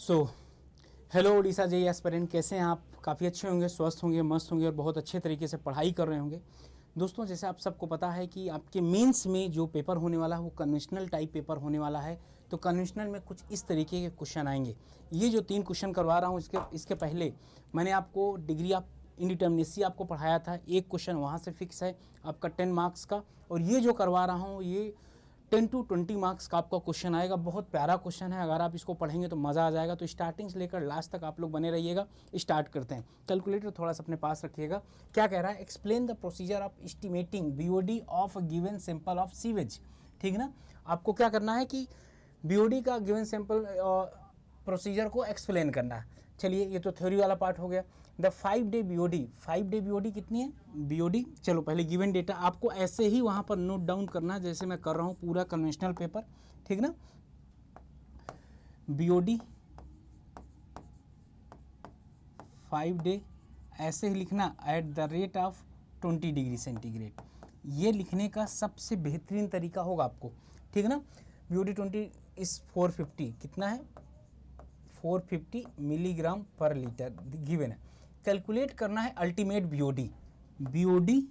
So hello Orissa जे aspirant, कैसे हैं आप? काफ़ी अच्छे होंगे, स्वस्थ होंगे, मस्त होंगे और बहुत अच्छे तरीके से पढ़ाई कर रहे होंगे। दोस्तों, जैसे आप सबको पता है कि आपके मेंस में जो पेपर होने वाला है वो कन्वेंशनल टाइप पेपर होने वाला है। तो कन्वेंशनल में कुछ इस तरीके के क्वेश्चन आएंगे। ये जो 3 क्वेश्चन करवा रहा हूँ इसके पहले मैंने आपको डिग्री ऑफ इंडिटर्मिनेसी आपको पढ़ाया था। एक क्वेश्चन वहाँ से फिक्स है आपका 10 मार्क्स का, और ये जो करवा रहा हूँ ये 10 to 20 मार्क्स का आपका क्वेश्चन आएगा। बहुत प्यारा क्वेश्चन है, अगर आप इसको पढ़ेंगे तो मज़ा आ जाएगा। तो स्टार्टिंग से लेकर लास्ट तक आप लोग बने रहिएगा। स्टार्ट करते हैं। कैलकुलेटर थोड़ा सा अपने पास रखिएगा। क्या कह रहा है? Explain the procedure of estimating BOD of given sample of sewage. ठीक ना, आपको क्या करना है कि बीओडी का गिवन सैंपल प्रोसीजर को एक्सप्लेन करना है। चलिए, ये तो थ्योरी वाला पार्ट हो गया। The 5 day BOD, 5 day BOD कितनी है बीओडी? चलो पहले गिवन डेटा आपको ऐसे ही वहाँ पर नोट डाउन करना है जैसे मैं कर रहा हूँ पूरा कन्वेंशनल पेपर। ठीक ना, बीओडी 5 डे ऐसे ही लिखना at the rate of 20 degree centigrade. ये लिखने का सबसे बेहतरीन तरीका होगा आपको। ठीक ना, बीओडी 20 इस 450 कितना है? 450 मिलीग्राम पर लीटर गिवन है। कैलकुलेट करना है अल्टीमेट बीओडी। बीओडी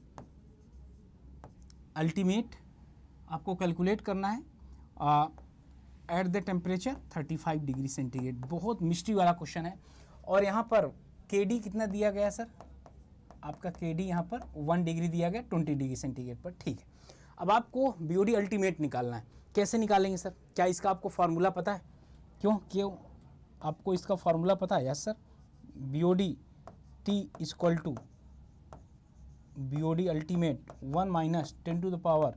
अल्टीमेट आपको कैलकुलेट करना है at the temperature 35 degree centigrade. बहुत मिस्ट्री वाला क्वेश्चन है। और यहाँ पर केडी कितना दिया गया सर? आपका केडी यहाँ पर 1 डिग्री दिया गया 20 डिग्री सेंटीग्रेड पर। ठीक है, अब आपको बीओडी अल्टीमेट निकालना है। कैसे निकालेंगे सर? क्या इसका आपको फार्मूला पता है? क्यों आपको इसका फार्मूला पता है? Yes sir, BOD T equal to BOD ultimate 1 minus 10 to the power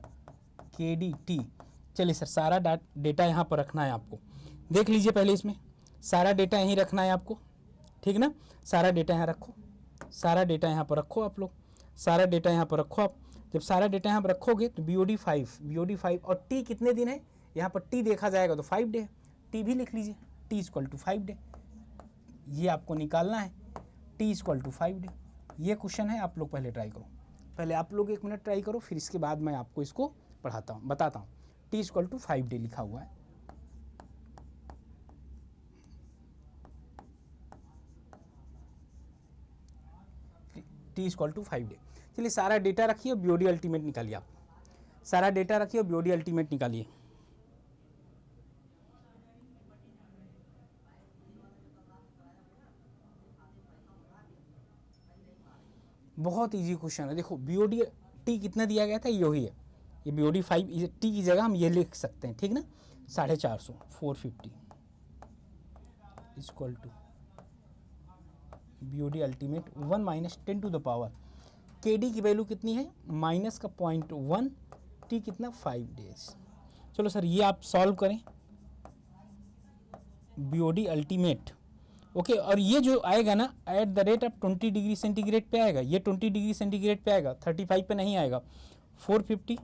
K D T. चलिए सर, सारा डेटा यहाँ पर रखना है आपको। देख लीजिए पहले, इसमें सारा डेटा यहीं रखना है आपको। ठीक ना, सारा डेटा यहाँ रखो, सारा डेटा यहाँ पर रखो आप लोग, सारा डेटा यहाँ पर रखो आप। जब सारा डेटा यहाँ पर रखोगे तो बीओडी 5 और टी कितने दिन है? यहाँ पर टी देखा जाएगा तो 5 डे। टी भी लिख लीजिए, टी इक्वल टू 5 डे। ये आपको निकालना है, टी इक्वल टू 5 डे। ये क्वेश्चन है, आप लोग पहले ट्राई करो। पहले आप लोग 1 मिनट ट्राई करो, फिर इसके बाद मैं आपको इसको पढ़ाता हूँ, बताता हूँ। टी इक्वल टू 5 डे लिखा हुआ है। T equal to 5 day. चलिए, सारा डेटा रखिए और बीओडी अल्टीमेट निकालिए। आप सारा डेटा रखिए और बीओडी अल्टीमेट निकालिए। बहुत इजी क्वेश्चन है। देखो, बीओडी टी कितना दिया गया था, यही है। ये बीओडी 5 टी की जगह हम ये लिख सकते हैं। ठीक ना, 450 450 equal to BOD ultimate 1 minus 10 to the power K D की वैल्यू कितनी है? माइनस का 0.1, टी कितना? 5 डेज। चलो सर, ये आप सॉल्व करें। बीओडी अल्टीमेट ओके, और ये जो आएगा ना at the rate of 20 degree centigrade पे आएगा। ये 20 डिग्री सेंटीग्रेड पे आएगा, 35 पे नहीं आएगा। 450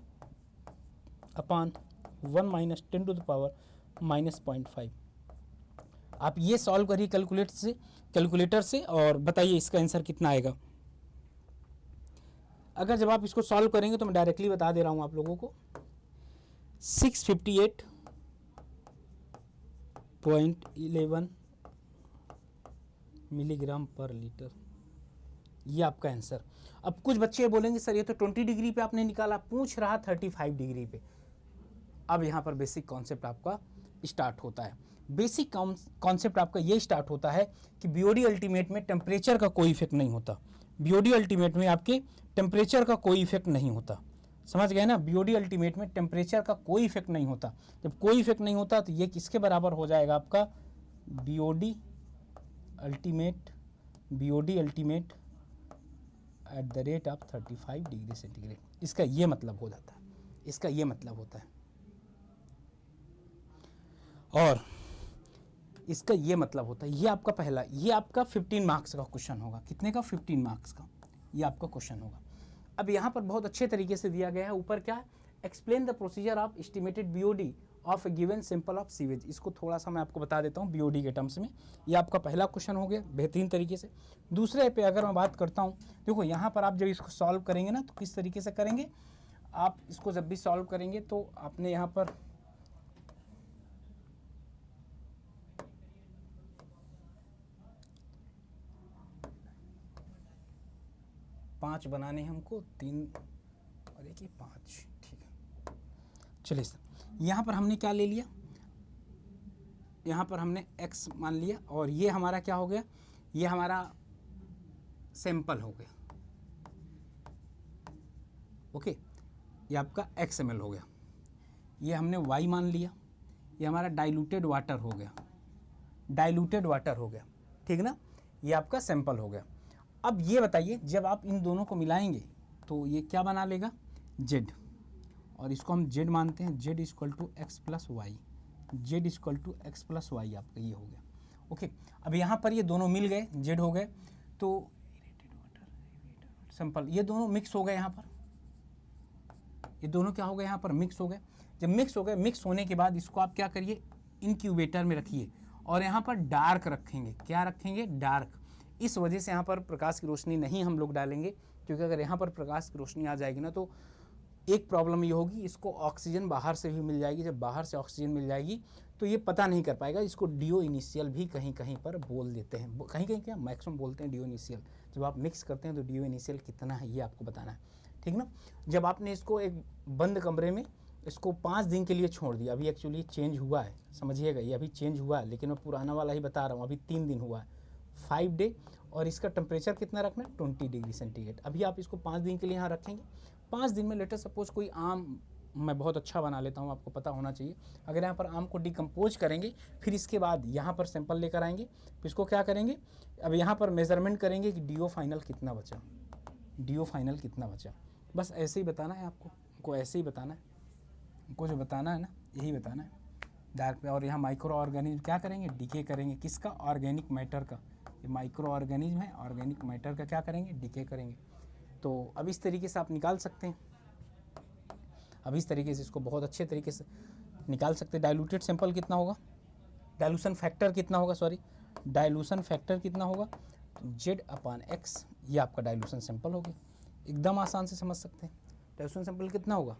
upon 1 minus 10 to the power minus 0.5। आप ये सॉल्व करिए कैलकुलेटर से और बताइए इसका आंसर कितना आएगा। अगर जब आप इसको सॉल्व करेंगे तो मैं डायरेक्टली बता दे रहा हूँ आप लोगों को, 658.11 मिलीग्राम पर लीटर। ये आपका आंसर। अब कुछ बच्चे बोलेंगे सर ये तो 20 डिग्री पे आपने निकाला, पूछ रहा 35 डिग्री पे। अब यहाँ पर बेसिक कॉन्सेप्ट आपका स्टार्ट होता है। बेसिक कॉन्सेप्ट आपका ये स्टार्ट होता है कि बीओडी अल्टीमेट में टेम्परेचर का कोई इफेक्ट नहीं होता। बीओडी अल्टीमेट में आपके टेम्परेचर का कोई इफेक्ट नहीं होता। समझ गए ना, बीओडी अल्टीमेट में टेम्परेचर का कोई इफेक्ट नहीं होता। जब कोई इफेक्ट नहीं होता तो ये किसके बराबर हो जाएगा? आपका BOD ultimate at the rate of 35 degree centigrade. इसका ये मतलब हो जाता है, इसका ये मतलब होता है, और इसका ये मतलब होता है। ये आपका पहला, ये आपका 15 मार्क्स का क्वेश्चन होगा। कितने का? 15 मार्क्स का ये आपका क्वेश्चन होगा। अब यहाँ पर बहुत अच्छे तरीके से दिया गया है। ऊपर क्या है? Explain the procedure of estimated BOD of A given sample of sewage. इसको थोड़ा सा मैं आपको बता देता हूँ बीओडी के टर्म्स में। ये आपका पहला क्वेश्चन हो गया बेहतरीन तरीके से। दूसरे पे अगर मैं बात करता हूँ, देखो यहाँ पर आप जब इसको सॉल्व करेंगे ना तो किस तरीके से करेंगे आप इसको? जब भी सॉल्व करेंगे तो आपने यहाँ पर 5 बनाने हैं हमको, 3 और 1 5, ठीक है। चलिए सर, यहाँ पर हमने क्या ले लिया, यहाँ पर हमने x मान लिया और ये हमारा क्या हो गया, ये हमारा सैंपल हो गया। ओके, ये आपका XML हो गया। ये हमने y मान लिया, ये हमारा डाइल्यूटेड वाटर हो गया, डाइल्यूटेड वाटर हो गया, ठीक ना। ये आपका सैंपल हो गया। अब ये बताइए, जब आप इन दोनों को मिलाएंगे तो ये क्या बना लेगा, z, और इसको हम z मानते हैं, z equal to X plus Y, z equal to X plus Y आपका ये हो गया। ओके, अब यहाँ पर ये दोनों मिल गए, z हो गए, तो सैंपल ये दोनों मिक्स हो गए, यहाँ पर ये दोनों क्या हो गए, यहाँ पर मिक्स हो गए। जब मिक्स हो गए, मिक्स होने के बाद इसको आप क्या करिए, इनक्यूबेटर में रखिए और यहाँ पर डार्क रखेंगे। क्या रखेंगे, डार्क। इस वजह से यहाँ पर प्रकाश की रोशनी नहीं हम लोग डालेंगे, क्योंकि अगर यहाँ पर प्रकाश की रोशनी आ जाएगी ना तो एक प्रॉब्लम ये होगी, इसको ऑक्सीजन बाहर से भी मिल जाएगी। जब बाहर से ऑक्सीजन मिल जाएगी तो ये पता नहीं कर पाएगा। इसको डिओ इनिशियल भी कहीं कहीं पर बोल देते हैं, कहीं कहीं क्या मैक्सिमम बोलते हैं डिओ इनिशियल। जब आप मिक्स करते हैं तो डिओ इनिशियल कितना है ये आपको बताना है, ठीक ना। जब आपने इसको एक बंद कमरे में इसको 5 दिन के लिए छोड़ दिया, अभी एक्चुअली चेंज हुआ है, समझिएगा, ये अभी चेंज हुआ है, लेकिन मैं पुराना वाला ही बता रहा हूँ। अभी 3 दिन हुआ है, 5 डे, और इसका टेम्परेचर कितना रखना है, 20 डिग्री सेंटीग्रेड। अभी आप इसको 5 दिन के लिए यहाँ रखेंगे। 5 दिन में लेटर सपोज कोई आम मैं बहुत अच्छा बना लेता हूँ, आपको पता होना चाहिए। अगर यहाँ पर आम को डिकम्पोज करेंगे, फिर इसके बाद यहाँ पर सैंपल लेकर आएंगे, फिर इसको क्या करेंगे, अब यहाँ पर मेजरमेंट करेंगे कि डीओ फाइनल कितना बचा, डीओ फाइनल कितना बचा। बस ऐसे ही बताना है आपको ऐसे ही बताना है, हमको जो बताना है ना यही बताना है डार्क पे। और यहाँ माइक्रो ऑर्गेनिज्म क्या करेंगे, डीके करेंगे, किसका, ऑर्गेनिक मैटर का। ये माइक्रो ऑर्गेनिज्म है, ऑर्गेनिक मैटर का क्या करेंगे, डीके करेंगे। तो अब इस तरीके से आप निकाल सकते हैं, अब इस तरीके से इसको बहुत अच्छे तरीके से निकाल सकते हैं। डाइल्यूटेड सैंपल कितना होगा, डाइल्यूशन फैक्टर कितना होगा, सॉरी डाइल्यूशन फैक्टर कितना होगा, Z/X, ये आपका डाइल्यूशन सैंपल होगी। एकदम आसान से समझ सकते हैं। डाइल्यूशन सैंपल कितना होगा,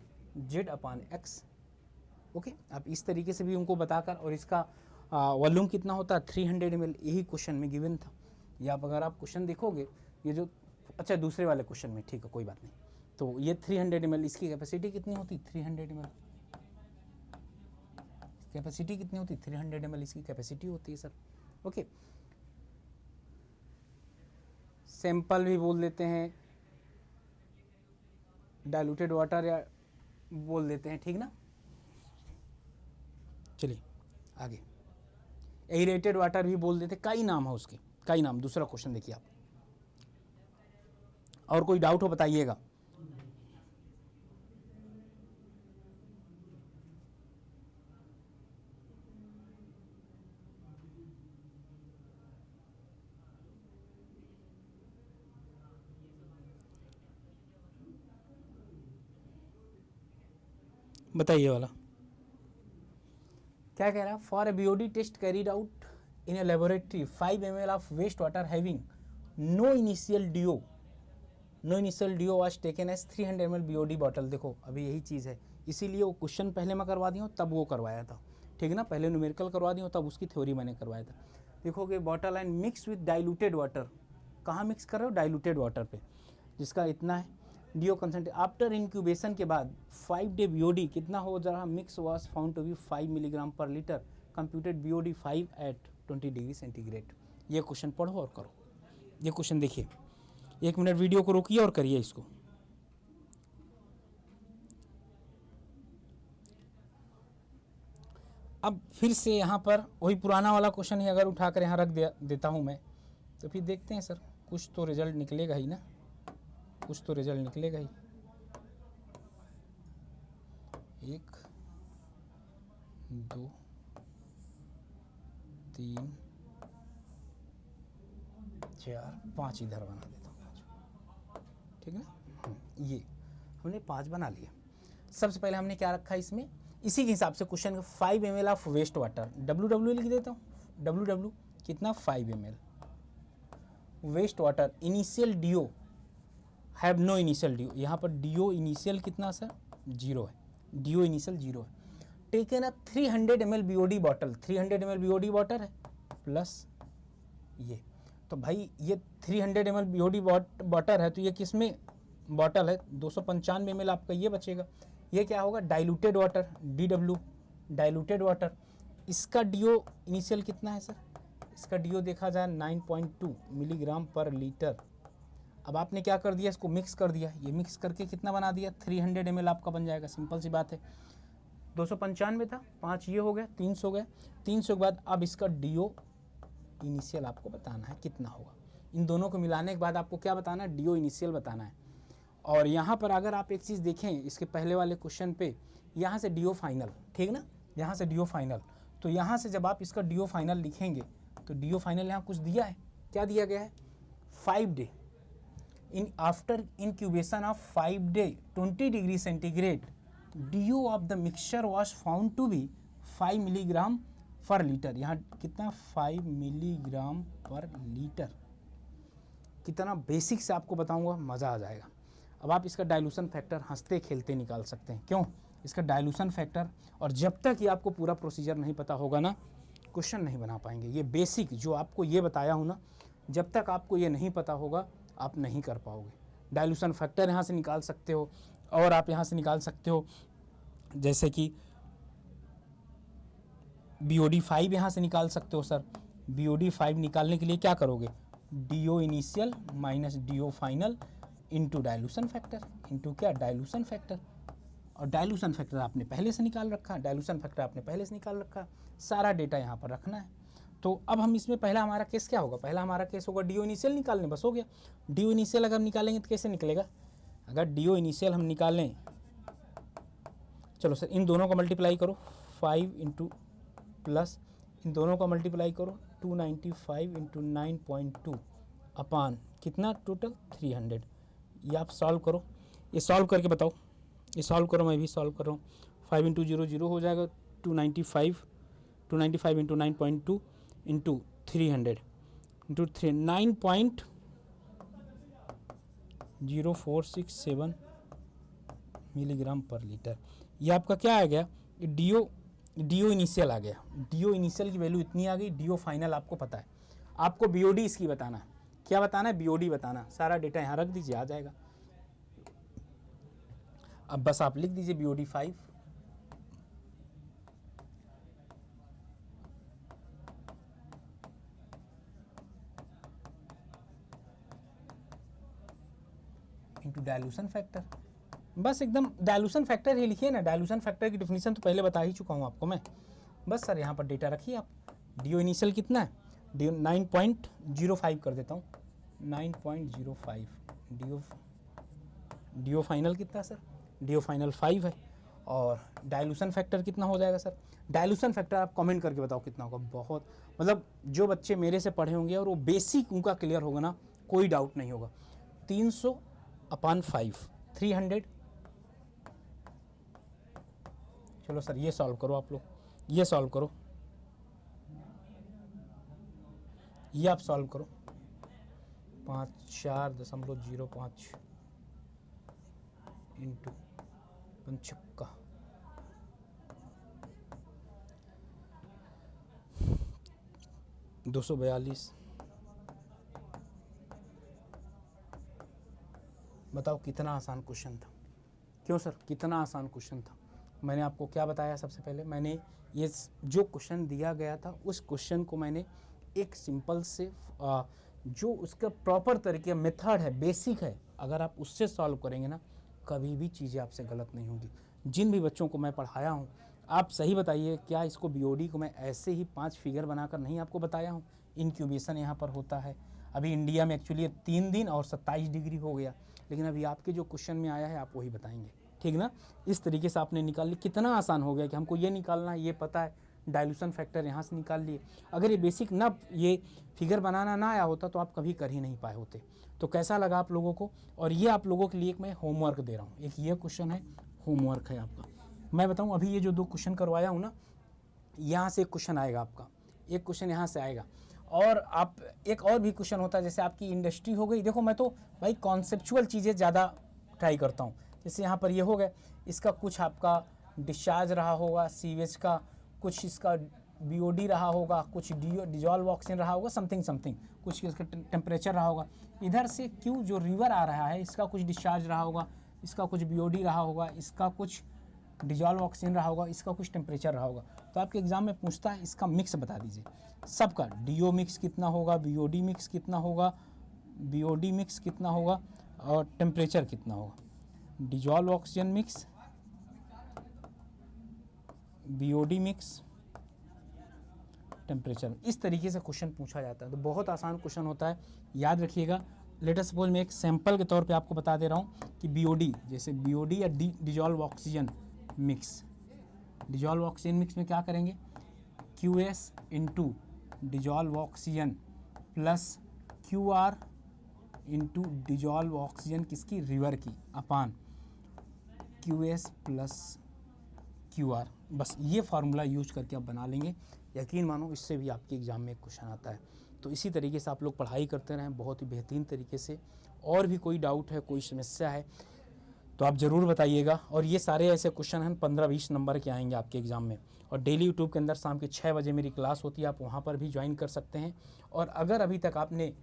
Z/X। ओके, आप इस तरीके से भी उनको बताकर, और इसका वॉल्यूम कितना होता है, 300 ml, यही क्वेश्चन में गिवन था। या अगर आप क्वेश्चन देखोगे, ये जो अच्छा दूसरे वाले क्वेश्चन में, ठीक है कोई बात नहीं, तो ये 300 ml, इसकी कैपेसिटी कितनी होती, 300 ml, कैपेसिटी कितनी होती, 300 ml इसकी कैपेसिटी होती है सर। ओके, सैंपल भी बोल देते हैं, डाइल्यूटेड वाटर या बोल देते हैं, ठीक ना। चलिए आगे, एरेटेड वाटर भी बोल देते, कई नाम है उसके, कई नाम। दूसरा क्वेश्चन देखिए आप, और कोई डाउट हो बताइएगा। बताइए वाला क्या कह रहा है, for a BOD test carried out in a laboratory 5 ml of waste water having no initial DO, no initial DO was taken as 300 ml BOD bottle. देखो अभी यही चीज़ है, इसीलिए वो क्वेश्चन पहले मैं करवा दिया हूँ, तब वो करवाया था, ठीक है ना। पहले न्यूमेरिकल करवा दिया हूँ, तब उसकी थ्योरी मैंने करवाया था। देखोगे bottle and mix with diluted water, कहाँ मिक्स कर रहे हो, डाइल्यूटेड वाटर पे, जिसका इतना है डीओ कंसेंट्रेट। आफ्टर इंक्यूबेशन के बाद 5 डे बीओडी कितना हो रहा, mix was found to be 5 milligram per litre, computed BOD 5 at 20 degree centigrade. ये क्वेश्चन पढ़ो और करो, ये क्वेश्चन देखिए, 1 मिनट वीडियो को रोकिए और करिए इसको। अब फिर से यहाँ पर वही पुराना वाला क्वेश्चन ही अगर उठाकर यहाँ रख देता हूँ मैं, तो फिर देखते हैं सर, कुछ तो रिजल्ट निकलेगा ही ना, कुछ तो रिजल्ट निकलेगा ही। 1 2 3 4 5 इधर बना देता हूँ, ठीक है ना। ये हमने 5 बना लिया। सबसे पहले हमने क्या रखा इसमें, इसी के हिसाब से question 5 ml of waste water, WW लिख देता हूँ, WW कितना 5 ml waste water, initial DO have no initial DO, यहाँ पर डीओ इनिशियल कितना सर 0 है, डीओ इनिशियल 0 है। Taken a 300 ml BOD bottle, 300 ml BOD water है प्लस ये, तो भाई ये 300 ml BOD वाटर है, तो ये किस में बॉटल है, 295 ml आपका ये बचेगा। ये क्या होगा, diluted water, DW diluted water. इसका DO इनिशियल कितना है सर, इसका DO देखा जाए 9.2 मिलीग्राम पर लीटर। अब आपने क्या कर दिया, इसको मिक्स कर दिया, ये मिक्स करके कितना बना दिया, 300 ml आपका बन जाएगा। सिंपल सी बात है, 295 था, 5 ये हो गया, 300 गया। 300 के बाद अब इसका DO इनिशियल आपको बताना है कितना होगा। इन दोनों को मिलाने के बाद आपको क्या बताना है, DO इनिशियल बताना है। और यहाँ पर अगर आप एक चीज़ देखें इसके पहले वाले क्वेश्चन पे, यहाँ से DO फाइनल, ठीक ना, यहाँ से DO फाइनल, तो यहाँ से जब आप इसका DO फाइनल लिखेंगे तो DO फाइनल यहाँ कुछ दिया है, क्या दिया गया है, 5 day in after incubation of 5 day 20 degree centigrade DO of the mixture was found to be 5 milligram per litre. यहाँ कितना, 5 मिलीग्राम पर लीटर। कितना बेसिक से आपको बताऊंगा, मज़ा आ जाएगा। अब आप इसका डाइल्यूशन फैक्टर हंसते खेलते निकाल सकते हैं, क्यों, इसका डाइल्यूशन फैक्टर, और जब तक ये आपको पूरा प्रोसीजर नहीं पता होगा ना, क्वेश्चन नहीं बना पाएंगे। ये बेसिक जो आपको ये बताया हूँ ना, जब तक आपको ये नहीं पता होगा आप नहीं कर पाओगे। डाइल्यूशन फैक्टर यहाँ से निकाल सकते हो, और आप यहाँ से निकाल सकते हो जैसे कि BOD 5 यहाँ से निकाल सकते हो सर। BOD 5 निकालने के लिए क्या करोगे, DO initial minus DO final into dilution factor, into क्या, डाइल्यूशन फैक्टर। और डाइल्यूशन फैक्टर आपने पहले से निकाल रखा, डाइल्यूशन फैक्टर आपने पहले से निकाल रखा, सारा डेटा यहाँ पर रखना है। तो अब हम इसमें पहला हमारा केस क्या होगा, पहला हमारा केस होगा DO इनिशियल निकालने, बस हो गया। DO इनिशियल अगर निकालेंगे तो कैसे निकलेगा, अगर DO इनिशियल हम निकालें, चलो सर इन दोनों को मल्टीप्लाई करो, 5 इंटू प्लस इन दोनों को मल्टीप्लाई करो, 295 इंटू 9.2 अपान कितना टोटल 300। ये आप सॉल्व करो, ये सॉल्व करके बताओ, ये सॉल्व करो, मैं भी सॉल्व कर रहा हूँ। 5 इंटू 0 0 हो जाएगा, 295 into 9.2 into 300 into 9.0467 milligram per litre. ये आपका क्या आ गया, DO इनिशियल आ गया। DO इनिशियल की वैल्यू इतनी आ गई, DO फाइनल आपको पता है, आपको BOD इसकी बताना है, क्या बताना है, BOD बताना। सारा डेटा यहाँ रख दीजिए, आ जाएगा। अब बस आप लिख दीजिए BOD 5 इंटू डाइल्यूशन फैक्टर, बस एकदम डाइल्यूशन फैक्टर ही लिखिए ना। डाइल्यूशन फैक्टर की डिफिनीशन तो पहले बता ही चुका हूँ आपको मैं। बस सर यहाँ पर डेटा रखिए आप। DO इनिशियल कितना है, DO 9.05 कर देता हूँ, 9.05। DO फाइनल कितना है सर, DO फाइनल 5 है। और डाइल्यूशन फैक्टर कितना हो जाएगा सर, डाइल्यूशन फैक्टर आप कमेंट करके बताओ कितना होगा। बहुत मतलब जो बच्चे मेरे से पढ़े होंगे और वो बेसिक उनका क्लियर होगा ना, कोई डाउट नहीं होगा। 300/5 300। चलो सर ये सॉल्व करो आप लोग, ये सॉल्व करो, ये आप सॉल्व करो। 4.05 इंटू 5 242। बताओ कितना आसान क्वेश्चन था, क्यों सर कितना आसान क्वेश्चन था। मैंने आपको क्या बताया, सबसे पहले मैंने ये जो क्वेश्चन दिया गया था उस क्वेश्चन को मैंने एक सिंपल से जो उसका प्रॉपर तरीके मेथड है, बेसिक है, अगर आप उससे सॉल्व करेंगे ना, कभी भी चीज़ें आपसे गलत नहीं होंगी। जिन भी बच्चों को मैं पढ़ाया हूँ, आप सही बताइए, क्या इसको BOD को मैं ऐसे ही 5 फिगर बनाकर नहीं आपको बताया हूँ। इंक्यूबेशन यहाँ पर होता है, अभी इंडिया में एक्चुअली 3 दिन और 27 डिग्री हो गया, लेकिन अभी आपके जो क्वेश्चन में आया है आप वही बताएंगे, ठीक ना। इस तरीके से आपने निकाल ली, कितना आसान हो गया कि हमको ये निकालना है, ये पता है, डाइल्यूशन फैक्टर यहाँ से निकाल लिए। अगर ये बेसिक ना, ये फिगर बनाना ना आया होता तो आप कभी कर ही नहीं पाए होते। तो कैसा लगा आप लोगों को, और ये आप लोगों के लिए एक मैं होमवर्क दे रहा हूँ, एक ये क्वेश्चन है, होमवर्क है आपका। मैं बताऊँ अभी ये जो 2 क्वेश्चन करवाया हूँ ना, यहाँ से एक क्वेश्चन आएगा आपका, एक क्वेश्चन यहाँ से आएगा, और आप एक और भी क्वेश्चन होता है, जैसे आपकी इंडस्ट्री हो गई। देखो मैं तो भाई कॉन्सेप्चुअल चीज़ें ज़्यादा ट्राई करता हूँ। जैसे यहाँ पर ये हो गया, इसका कुछ आपका डिस्चार्ज रहा होगा सीवेज का, कुछ इसका BOD रहा होगा, कुछ डिजॉल्व ऑक्सीजन रहा होगा, समथिंग कुछ इसका टेम्परेचर रहा होगा। इधर से Q जो रिवर आ रहा है इसका कुछ डिस्चार्ज रहा होगा, इसका कुछ BOD रहा होगा, इसका कुछ डिजॉल्व ऑक्सीजन रहा होगा, इसका कुछ टेम्परेचर रहा होगा। तो आपके एग्जाम में पूछता है इसका मिक्स बता दीजिए सबका, DO मिक्स कितना होगा, BOD मिक्स कितना होगा, BOD मिक्स कितना होगा और टेम्परेचर कितना होगा। Dissolve oxygen mix, BOD mix, temperature, इस तरीके से क्वेश्चन पूछा जाता है। तो बहुत आसान क्वेश्चन होता है, याद रखिएगा। लेट अस सपोज मैं एक सैंपल के तौर पे आपको बता दे रहा हूँ कि BOD, जैसे BOD या dissolve oxygen mix, dissolve oxygen mix में क्या करेंगे, QS into dissolve oxygen plus QR into dissolve oxygen किसकी, रिवर की, अपान QS प्लस QR। बस ये फार्मूला यूज करके आप बना लेंगे। यकीन मानो इससे भी आपके एग्ज़ाम में एक क्वेश्चन आता है। तो इसी तरीके से आप लोग पढ़ाई करते रहें बहुत ही बेहतरीन तरीके से। और भी कोई डाउट है, कोई समस्या है तो आप ज़रूर बताइएगा। और ये सारे ऐसे क्वेश्चन हैं 15-20 नंबर के आएंगे आपके एग्ज़ाम में। और डेली यूट्यूब के अंदर शाम के 6 बजे मेरी क्लास होती है, आप वहाँ पर भी ज्वाइन कर सकते हैं। और अगर अभी तक आपने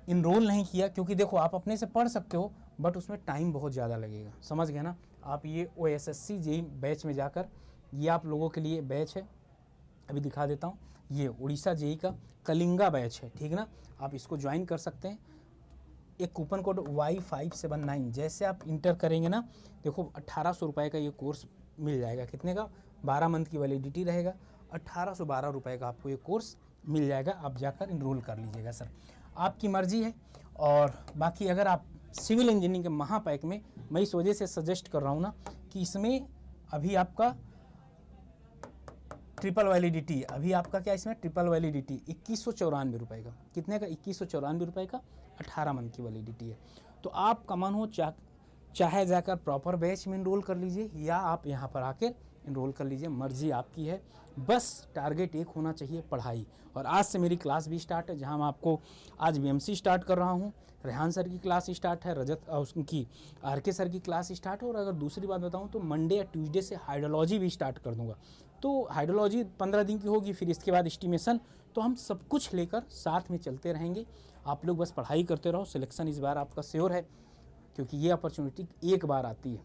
इनरोल नहीं किया, क्योंकि देखो आप अपने से पढ़ सकते हो बट उसमें टाइम बहुत ज़्यादा लगेगा, समझ गए ना। आप ये OSSC JEE बैच में जाकर, ये आप लोगों के लिए बैच है, अभी दिखा देता हूँ, ये उड़ीसा JEE का कलिंगा बैच है, ठीक ना। आप इसको ज्वाइन कर सकते हैं। एक कूपन कोड Y579 जैसे आप इंटर करेंगे ना, देखो 1800 रुपये का ये कोर्स मिल जाएगा। कितने का, 12 मंथ की वैलिडिटी रहेगा, 1812 रुपये का आपको ये कोर्स मिल जाएगा। आप जाकर इनरोल कर लीजिएगा सर, आपकी मर्ज़ी है। और बाकी अगर आप सिविल इंजीनियरिंग के महापैक में, मैं इस वजह से सजेस्ट कर रहा हूँ ना कि इसमें अभी आपका ट्रिपल वैलिडिटी, अभी आपका क्या इसमें ट्रिपल वैलिडिटी 2194 रुपये का, कितने का, 2194 रुपये का, 18 मंथ की वैलिडिटी है। तो आपका मन हो चाहे जाकर प्रॉपर बैच में इनरोल कर लीजिए या आप यहाँ पर आकर इनरोल कर लीजिए, मर्जी आपकी है। बस टारगेट एक होना चाहिए, पढ़ाई। और आज से मेरी क्लास भी स्टार्ट है, जहाँ मैं आपको आज BMC स्टार्ट कर रहा हूँ, रेहान सर की क्लास स्टार्ट है, रजत उनकी RK सर की क्लास स्टार्ट है। और अगर दूसरी बात बताऊँ तो मंडे या ट्यूसडे से हाइड्रोलॉजी भी स्टार्ट कर दूँगा। तो हाइड्रोलॉजी 15 दिन की होगी, फिर इसके बाद एस्टिमेशन। तो हम सब कुछ लेकर साथ में चलते रहेंगे। आप लोग बस पढ़ाई करते रहो, सिलेक्शन इस बार आपका श्योर है, क्योंकि ये अपॉर्चुनिटी एक बार आती है।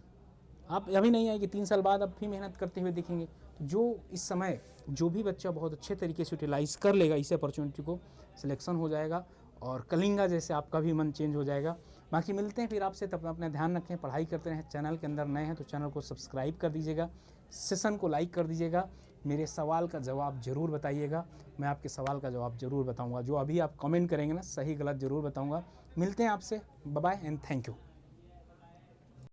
आप अभी नहीं आएगी, 3 साल बाद अब भी मेहनत करते हुए दिखेंगे। तो जो इस समय जो भी बच्चा बहुत अच्छे तरीके से यूटिलाइज़ कर लेगा इस अपॉर्चुनिटी को, सिलेक्शन हो जाएगा और कलिंगा जैसे आपका भी मन चेंज हो जाएगा। बाकी मिलते हैं फिर आपसे, तब अपना ध्यान रखें, पढ़ाई करते रहें। चैनल के अंदर नए हैं तो चैनल को सब्सक्राइब कर दीजिएगा, सेशन को लाइक कर दीजिएगा। मेरे सवाल का जवाब ज़रूर बताइएगा, मैं आपके सवाल का जवाब ज़रूर बताऊँगा। जो अभी आप कमेंट करेंगे ना, सही गलत ज़रूर बताऊँगा। मिलते हैं आपसे, bye bye and thank you.